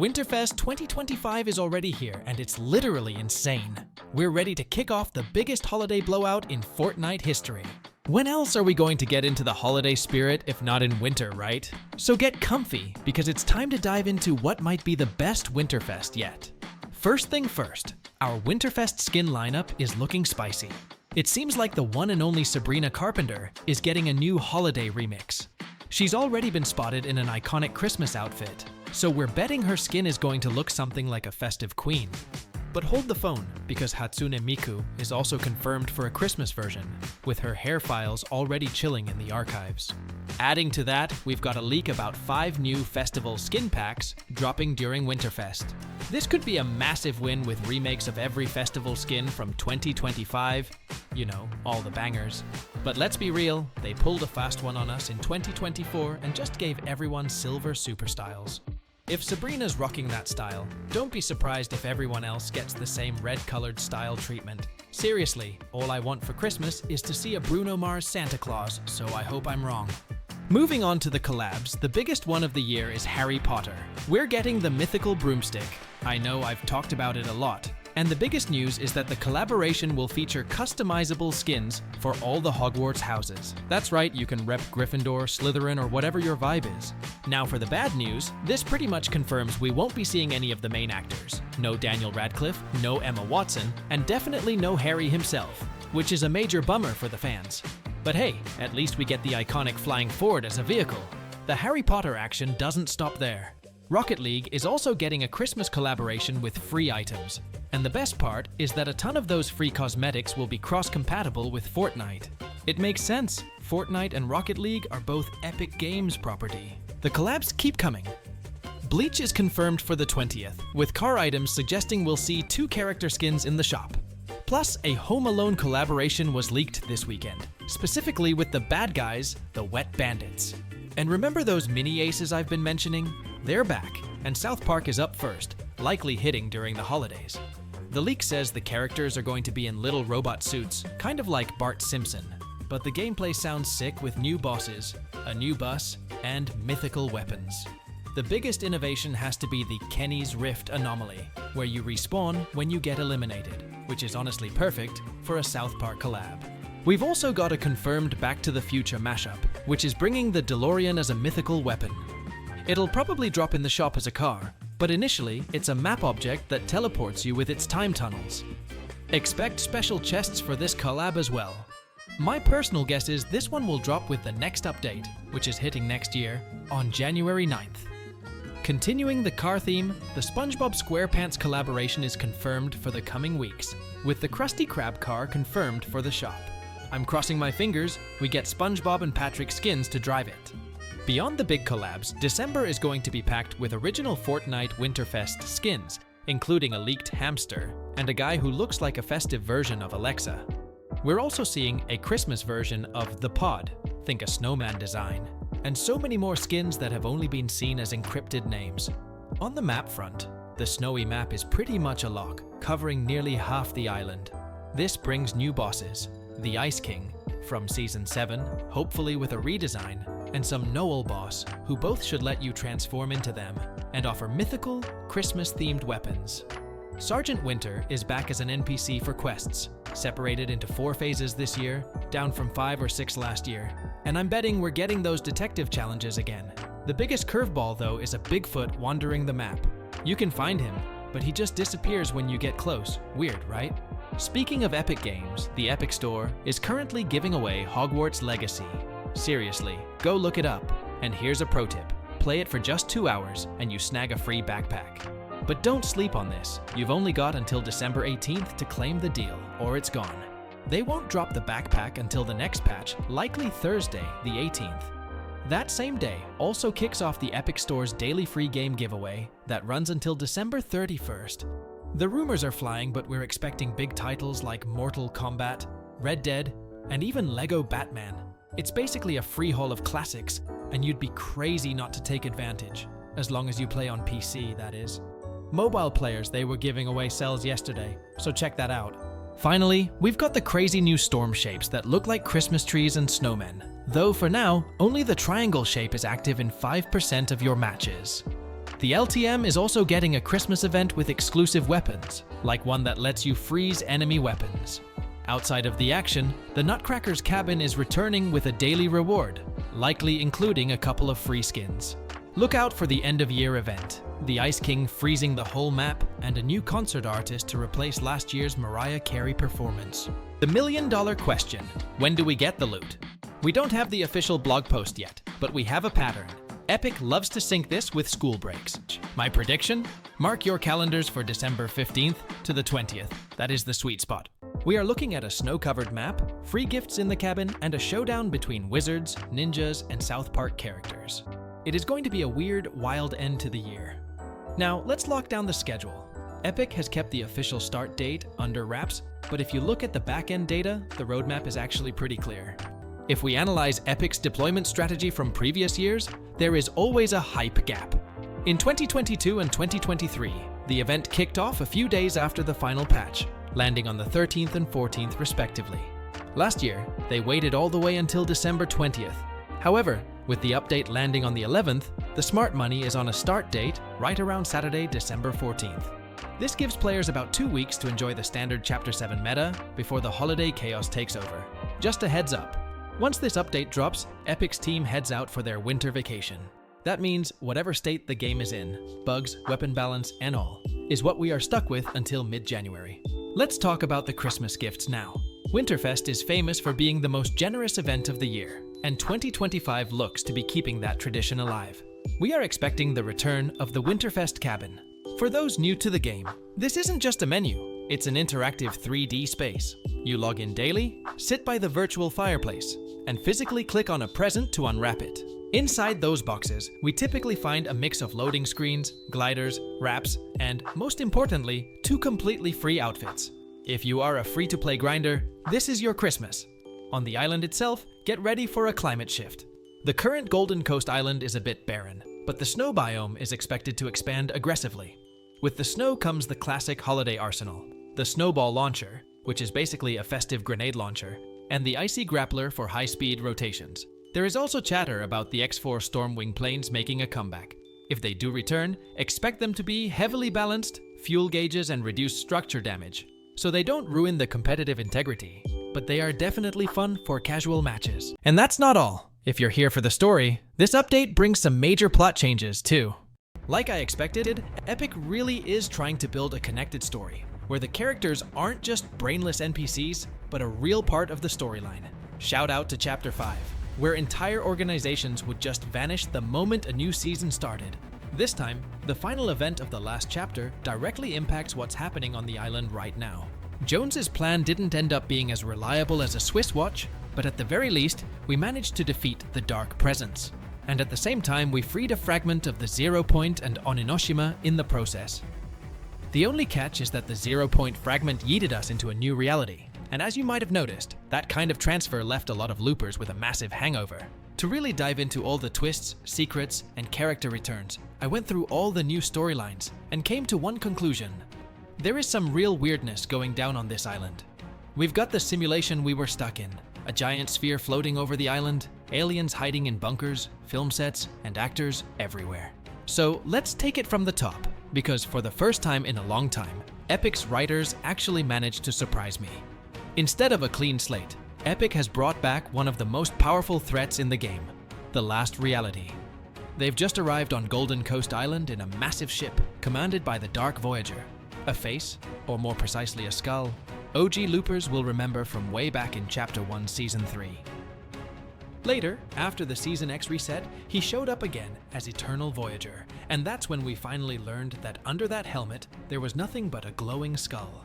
Winterfest 2025 is already here, and it's literally insane. We're ready to kick off the biggest holiday blowout in Fortnite history. When else are we going to get into the holiday spirit if not in winter, right? So get comfy, because it's time to dive into what might be the best Winterfest yet. First thing first, our Winterfest skin lineup is looking spicy. It seems like the one and only Sabrina Carpenter is getting a new holiday remix. She's already been spotted in an iconic Christmas outfit, so we're betting her skin is going to look something like a festive queen. But hold the phone, because Hatsune Miku is also confirmed for a Christmas version, with her hair files already chilling in the archives. Adding to that, we've got a leak about 5 new festival skin packs dropping during Winterfest. This could be a massive win with remakes of every festival skin from 2025, you know, all the bangers. But let's be real, they pulled a fast one on us in 2024 and just gave everyone silver super styles. If Sabrina's rocking that style, don't be surprised if everyone else gets the same red-colored style treatment. Seriously, all I want for Christmas is to see a Bruno Mars Santa Claus, so I hope I'm wrong. Moving on to the collabs, the biggest one of the year is Harry Potter. We're getting the mythical broomstick. I know I've talked about it a lot. And the biggest news is that the collaboration will feature customizable skins for all the Hogwarts houses. That's right, you can rep Gryffindor, Slytherin, or whatever your vibe is. Now for the bad news, this pretty much confirms we won't be seeing any of the main actors. No Daniel Radcliffe, no Emma Watson, and definitely no Harry himself, which is a major bummer for the fans. But hey, at least we get the iconic flying Ford as a vehicle. The Harry Potter action doesn't stop there. Rocket League is also getting a Christmas collaboration with free items. And the best part is that a ton of those free cosmetics will be cross-compatible with Fortnite. It makes sense. Fortnite and Rocket League are both Epic Games property. The collabs keep coming. Bleach is confirmed for the 20th, with car items suggesting we'll see 2 character skins in the shop. Plus, a Home Alone collaboration was leaked this weekend, specifically with the bad guys, the Wet Bandits. And remember those mini aces I've been mentioning? They're back, and South Park is up first, likely hitting during the holidays. The leak says the characters are going to be in little robot suits, kind of like Bart Simpson. But the gameplay sounds sick with new bosses, a new bus, and mythical weapons. The biggest innovation has to be the Kenny's Rift anomaly, where you respawn when you get eliminated, which is honestly perfect for a South Park collab. We've also got a confirmed Back to the Future mashup, which is bringing the DeLorean as a mythical weapon. It'll probably drop in the shop as a car, but initially it's a map object that teleports you with its time tunnels. Expect special chests for this collab as well. My personal guess is this one will drop with the next update, which is hitting next year, on January 9th. Continuing the car theme, the SpongeBob SquarePants collaboration is confirmed for the coming weeks, with the Krusty Krab car confirmed for the shop. I'm crossing my fingers we get SpongeBob and Patrick skins to drive it. Beyond the big collabs, December is going to be packed with original Fortnite WINTERFEST skins, including a leaked hamster and a guy who looks like a festive version of Alexa. We're also seeing a Christmas version of The Pod, think a snowman design, and so many more skins that have only been seen as encrypted names. On the map front, the snowy map is pretty much a lock, covering nearly half the island. This brings new bosses, the Ice King, from Season 7, hopefully with a redesign, and some Noel boss, who both should let you transform into them, and offer mythical, Christmas-themed weapons. Sergeant Winter is back as an NPC for quests, separated into 4 phases this year, down from 5 or 6 last year. And I'm betting we're getting those detective challenges again. The biggest curveball, though, is a Bigfoot wandering the map. You can find him, but he just disappears when you get close. Weird, right? Speaking of Epic Games, the Epic Store is currently giving away Hogwarts Legacy. Seriously, go look it up. And here's a pro tip. Play it for just 2 hours and you snag a free backpack. But don't sleep on this. You've only got until December 18th to claim the deal, or it's gone. They won't drop the backpack until the next patch, likely Thursday, the 18th. That same day also kicks off the Epic Store's daily free game giveaway that runs until December 31st. The rumors are flying, but we're expecting big titles like Mortal Kombat, Red Dead, and even Lego Batman. It's basically a free haul of classics, and you'd be crazy not to take advantage, as long as you play on PC, that is. Mobile players they were giving away cells yesterday, so check that out. Finally, we've got the crazy new storm shapes that look like Christmas trees and snowmen, though for now, only the triangle shape is active in 5% of your matches. The LTM is also getting a Christmas event with exclusive weapons, like one that lets you freeze enemy weapons. Outside of the action, the Nutcracker's cabin is returning with a daily reward, likely including a couple of free skins. Look out for the end-of-year event, the Ice King freezing the whole map, and a new concert artist to replace last year's Mariah Carey performance. The million-dollar question: when do we get the loot? We don't have the official blog post yet, but we have a pattern. Epic loves to sync this with school breaks. My prediction? Mark your calendars for December 15th to the 20th. That is the sweet spot. We are looking at a snow-covered map, free gifts in the cabin, and a showdown between wizards, ninjas, and South Park characters. It is going to be a weird, wild end to the year. Now, let's lock down the schedule. Epic has kept the official start date under wraps, but if you look at the back-end data, the roadmap is actually pretty clear. If we analyze Epic's deployment strategy from previous years, there is always a hype gap. In 2022 and 2023, the event kicked off a few days after the final patch, landing on the 13th and 14th respectively. Last year, they waited all the way until December 20th. However, with the update landing on the 11th, the smart money is on a start date right around Saturday, December 14th. This gives players about 2 weeks to enjoy the standard Chapter 7 meta before the holiday chaos takes over. Just a heads up. Once this update drops, Epic's team heads out for their winter vacation. That means whatever state the game is in, bugs, weapon balance, and all, is what we are stuck with until mid-January. Let's talk about the Christmas gifts now. Winterfest is famous for being the most generous event of the year, and 2025 looks to be keeping that tradition alive. We are expecting the return of the Winterfest cabin. For those new to the game, this isn't just a menu, it's an interactive 3D space. You log in daily, sit by the virtual fireplace, and physically click on a present to unwrap it. Inside those boxes, we typically find a mix of loading screens, gliders, wraps, and, most importantly, 2 completely free outfits. If you are a free-to-play grinder, this is your Christmas. On the island itself, get ready for a climate shift. The current Golden Coast Island is a bit barren, but the snow biome is expected to expand aggressively. With the snow comes the classic holiday arsenal, the snowball launcher, which is basically a festive grenade launcher, and the icy grappler for high-speed rotations. There is also chatter about the X4 Stormwing planes making a comeback. If they do return, expect them to be heavily balanced, fuel gauges, and reduced structure damage, so they don't ruin the competitive integrity, but they are definitely fun for casual matches. And that's not all. If you're here for the story, this update brings some major plot changes too. Like I expected, Epic really is trying to build a connected story, where the characters aren't just brainless NPCs, but a real part of the storyline. Shout out to Chapter 5, where entire organizations would just vanish the moment a new season started. This time, the final event of the last chapter directly impacts what's happening on the island right now. Jones's plan didn't end up being as reliable as a Swiss watch, but at the very least, we managed to defeat the Dark Presence. And at the same time, we freed a fragment of the 0 Point and Oninoshima in the process. The only catch is that the 0 Point fragment yeeted us into a new reality. And as you might have noticed, that kind of transfer left a lot of loopers with a massive hangover. To really dive into all the twists, secrets, and character returns, I went through all the new storylines and came to one conclusion. There is some real weirdness going down on this island. We've got the simulation we were stuck in, a giant sphere floating over the island, aliens hiding in bunkers, film sets, and actors everywhere. So let's take it from the top, because for the first time in a long time, Epic's writers actually managed to surprise me. Instead of a clean slate, Epic has brought back one of the most powerful threats in the game, the Last Reality. They've just arrived on Golden Coast Island in a massive ship commanded by the Dark Voyager. A face, or more precisely a skull, OG loopers will remember from way back in Chapter 1, Season 3. Later, after the Season X reset, he showed up again as Eternal Voyager, and that's when we finally learned that under that helmet, there was nothing but a glowing skull.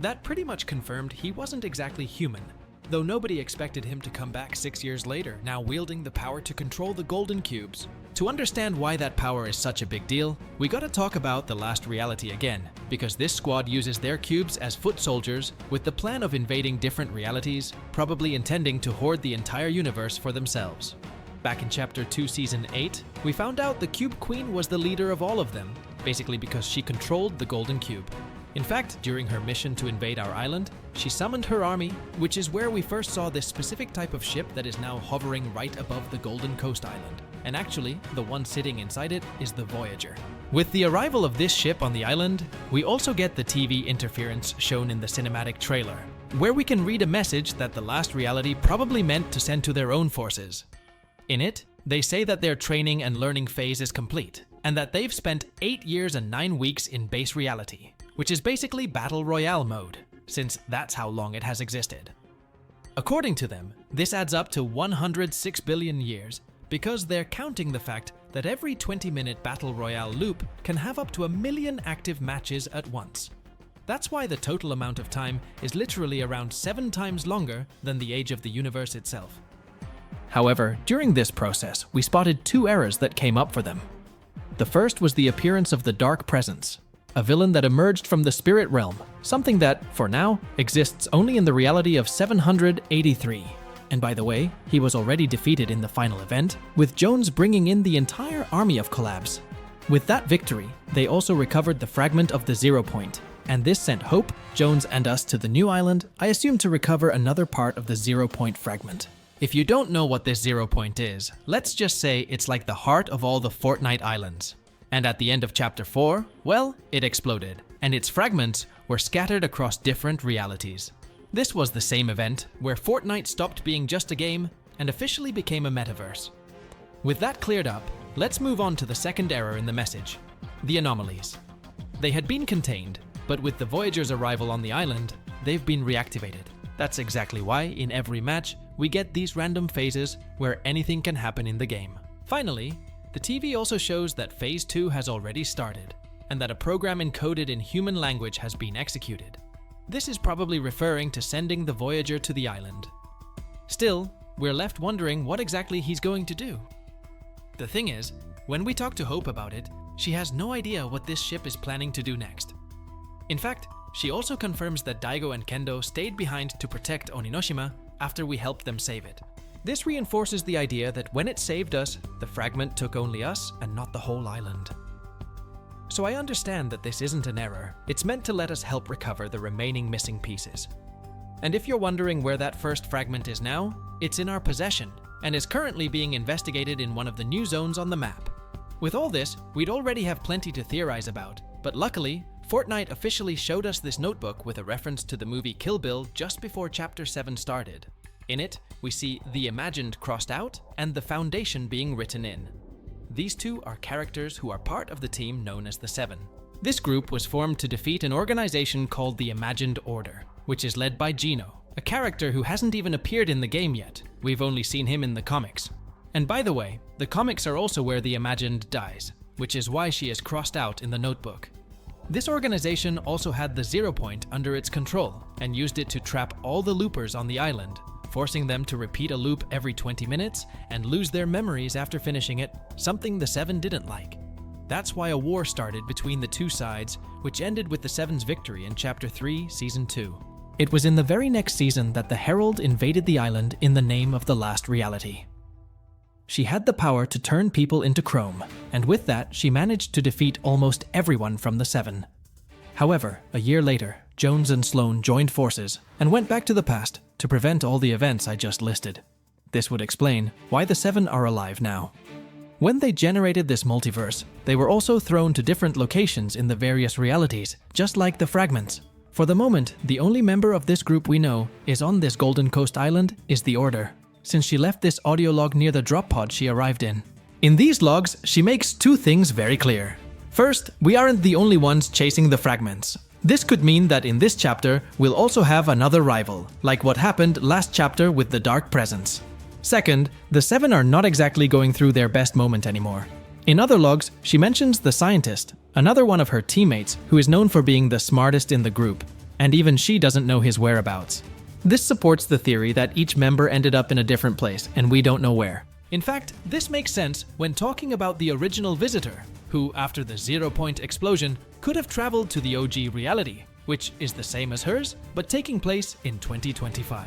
That pretty much confirmed he wasn't exactly human, though nobody expected him to come back 6 years later, now wielding the power to control the Golden Cubes. To understand why that power is such a big deal, we gotta talk about the Last Reality again, because this squad uses their cubes as foot soldiers with the plan of invading different realities, probably intending to hoard the entire universe for themselves. Back in Chapter 2, Season 8, we found out the Cube Queen was the leader of all of them, basically because she controlled the Golden Cube. In fact, during her mission to invade our island, she summoned her army, which is where we first saw this specific type of ship that is now hovering right above the Golden Coast Island. And actually, the one sitting inside it is the Voyager. With the arrival of this ship on the island, we also get the TV interference shown in the cinematic trailer, where we can read a message that the last reality probably meant to send to their own forces. In it, they say that their training and learning phase is complete, and that they've spent 8 years and 9 weeks in base reality, which is basically Battle Royale mode, since that's how long it has existed. According to them, this adds up to 106 billion years, because they're counting the fact that every 20-minute Battle Royale loop can have up to 1 million active matches at once. That's why the total amount of time is literally around 7 times longer than the age of the universe itself. However, during this process, we spotted 2 errors that came up for them. The first was the appearance of the Dark Presence, a villain that emerged from the spirit realm, something that, for now, exists only in the reality of 783. And by the way, he was already defeated in the final event, with Jones bringing in the entire army of Collabs. With that victory, they also recovered the fragment of the 0 point, and this sent Hope, Jones, and us to the new island, I assume to recover another part of the 0 point fragment. If you don't know what this 0 point is, let's just say it's like the heart of all the Fortnite islands. And at the end of Chapter 4, well, it exploded, and its fragments were scattered across different realities. This was the same event where Fortnite stopped being just a game and officially became a metaverse. With that cleared up, let's move on to the second error in the message, the anomalies. They had been contained, but with the Voyager's arrival on the island, they've been reactivated. That's exactly why, in every match, we get these random phases where anything can happen in the game. Finally, the TV also shows that Phase 2 has already started, and that a program encoded in human language has been executed. This is probably referring to sending the Voyager to the island. Still, we're left wondering what exactly he's going to do. The thing is, when we talk to Hope about it, she has no idea what this ship is planning to do next. In fact, she also confirms that Daigo and Kendo stayed behind to protect Oninoshima after we helped them save it. This reinforces the idea that when it saved us, the fragment took only us and not the whole island. So I understand that this isn't an error, it's meant to let us help recover the remaining missing pieces. And if you're wondering where that first fragment is now, it's in our possession, and is currently being investigated in one of the new zones on the map. With all this, we'd already have plenty to theorize about, but luckily, Fortnite officially showed us this notebook with a reference to the movie Kill Bill just before Chapter 7 started. In it, we see the Imagined crossed out and the Foundation being written in. These 2 are characters who are part of the team known as the Seven. This group was formed to defeat an organization called the Imagined Order, which is led by Gino, a character who hasn't even appeared in the game yet. We've only seen him in the comics. And by the way, the comics are also where the Imagined dies, which is why she is crossed out in the notebook. This organization also had the 0 point under its control and used it to trap all the loopers on the island, forcing them to repeat a loop every 20 minutes and lose their memories after finishing it, something the Seven didn't like. That's why a war started between the 2 sides, which ended with the Seven's victory in Chapter 3, Season 2. It was in the very next season that the Herald invaded the island in the name of the last reality. She had the power to turn people into chrome, and with that, she managed to defeat almost everyone from the Seven. However, a year later, Jones and Sloan joined forces and went back to the past to prevent all the events I just listed. This would explain why the Seven are alive now. When they generated this multiverse, they were also thrown to different locations in the various realities, just like the fragments. For the moment, the only member of this group we know is on this Golden Coast island is the Order, since she left this audio log near the drop pod she arrived in. In these logs, she makes 2 things very clear. First, we aren't the only ones chasing the fragments. This could mean that in this chapter, we'll also have another rival, like what happened last chapter with the Dark Presence. Second, the Seven are not exactly going through their best moment anymore. In other logs, she mentions the Scientist, another one of her teammates who is known for being the smartest in the group, and even she doesn't know his whereabouts. This supports the theory that each member ended up in a different place, and we don't know where. In fact, this makes sense when talking about the original visitor, who, after the 0 point explosion, could have traveled to the OG reality, which is the same as hers, but taking place in 2025.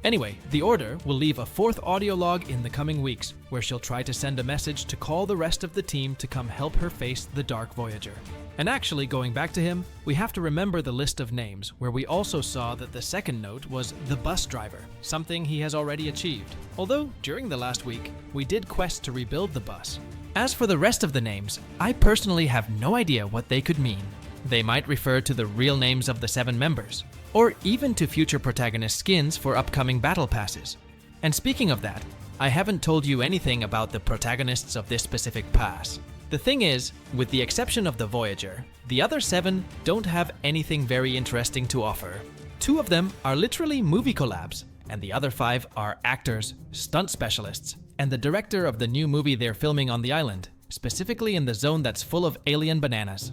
Anyway, the Order will leave a 4th audio log in the coming weeks, where she'll try to send a message to call the rest of the team to come help her face the Dark Voyager. And actually, going back to him, we have to remember the list of names, where we also saw that the second note was the bus driver, something he has already achieved. Although, during the last week, we did quest to rebuild the bus. As for the rest of the names, I personally have no idea what they could mean. They might refer to the real names of the 7 members, or even to future protagonist skins for upcoming battle passes. And speaking of that, I haven't told you anything about the protagonists of this specific pass. The thing is, with the exception of the Voyager, the other 7 don't have anything very interesting to offer. 2 of them are literally movie collabs, and the other 5 are actors, stunt specialists, and the director of the new movie they're filming on the island, specifically in the zone that's full of alien bananas.